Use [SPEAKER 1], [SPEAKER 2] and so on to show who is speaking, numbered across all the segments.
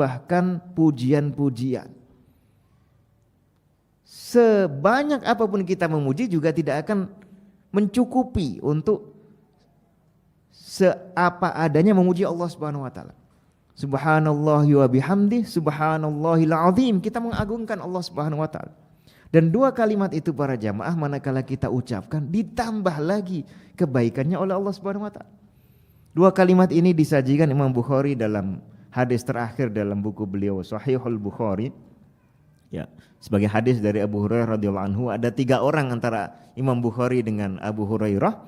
[SPEAKER 1] bahkan pujian-pujian. Sebanyak apapun kita memuji juga tidak akan mencukupi untuk seapa adanya memuji Allah Subhanahu wa taala. Subhanallahi wa bihamdi, subhanallahil azim. Kita mengagungkan Allah Subhanahu wa taala. Dan dua kalimat itu para jamaah manakala kita ucapkan ditambah lagi kebaikannya oleh Allah Subhanahu wa taala. Dua kalimat ini disajikan Imam Bukhari dalam hadis terakhir dalam buku beliau Sahihul Bukhari. Ya, sebagai hadis dari Abu Hurairah radhiyallahu anhu, ada 3 orang antara Imam Bukhari dengan Abu Hurairah.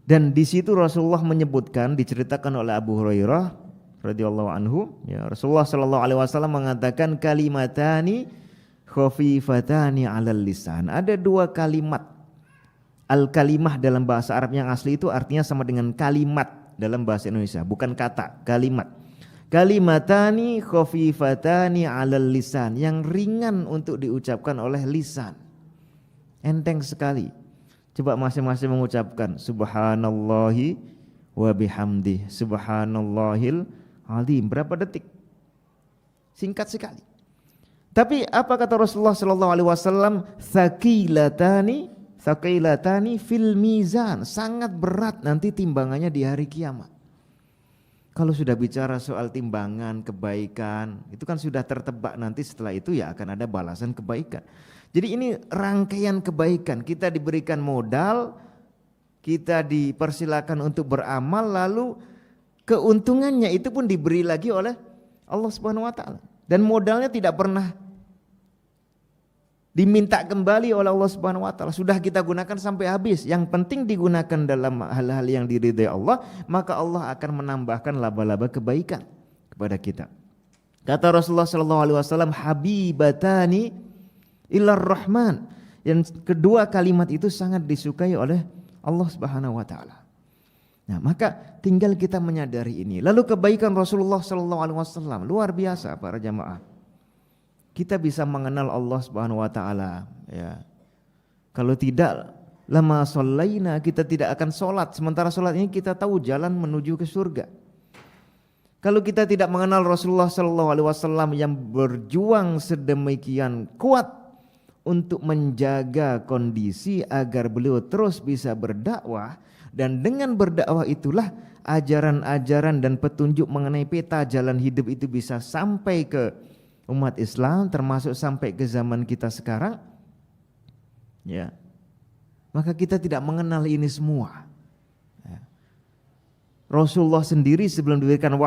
[SPEAKER 1] Dan di situ Rasulullah menyebutkan, diceritakan oleh Abu Hurairah radhiyallahu anhu, ya, Rasulullah sallallahu alaihi wasallam mengatakan kalimatani khafifatani 'alal lisan. Ada 2 kalimat. Al-kalimah dalam bahasa Arab yang asli itu artinya sama dengan kalimat dalam bahasa Indonesia, bukan kata, kalimat. Kalimatani khafifatani 'alal lisan, yang ringan untuk diucapkan oleh lisan. Enteng sekali. Coba masing-masing mengucapkan subhanallahi wa bihamdi, subhanallahil azim. Berapa detik? Singkat sekali. Tapi apa kata Rasulullah sallallahu alaihi wasallam? Tsaqilatani fil mizan, sangat berat nanti timbangannya di hari kiamat. Kalau sudah bicara soal timbangan kebaikan, itu kan sudah tertebak, nanti setelah itu ya akan ada balasan kebaikan. Jadi ini rangkaian kebaikan, kita diberikan modal, kita dipersilakan untuk beramal, lalu keuntungannya itu pun diberi lagi oleh Allah Subhanahu wa taala. Dan modalnya tidak pernah diminta kembali oleh Allah Subhanahu wa taala. Sudah kita gunakan sampai habis. Yang penting digunakan dalam hal-hal yang diridhai Allah, maka Allah akan menambahkan laba-laba kebaikan kepada kita. Kata Rasulullah sallallahu alaihi wasallam, habibatani ilar rahman. Yang kedua kalimat itu sangat disukai oleh Allah Subhanahu wa taala. Nah, maka tinggal kita menyadari ini. Lalu kebaikan Rasulullah sallallahu alaihi wasallam luar biasa para jamaah. Kita bisa mengenal Allah Subhanahu wa taala, ya. Kalau tidak, lama shallaina, kita tidak akan sholat. Sementara sholat ini kita tahu jalan menuju ke surga. Kalau kita tidak mengenal Rasulullah sallallahu alaihi wasallam yang berjuang sedemikian kuat untuk menjaga kondisi agar beliau terus bisa berdakwah, dan dengan berdakwah itulah ajaran-ajaran dan petunjuk mengenai peta jalan hidup itu bisa sampai ke umat Islam, termasuk sampai ke zaman kita sekarang, ya, maka kita tidak mengenal ini semua. Ya. Rasulullah sendiri sebelum diberikan wahyu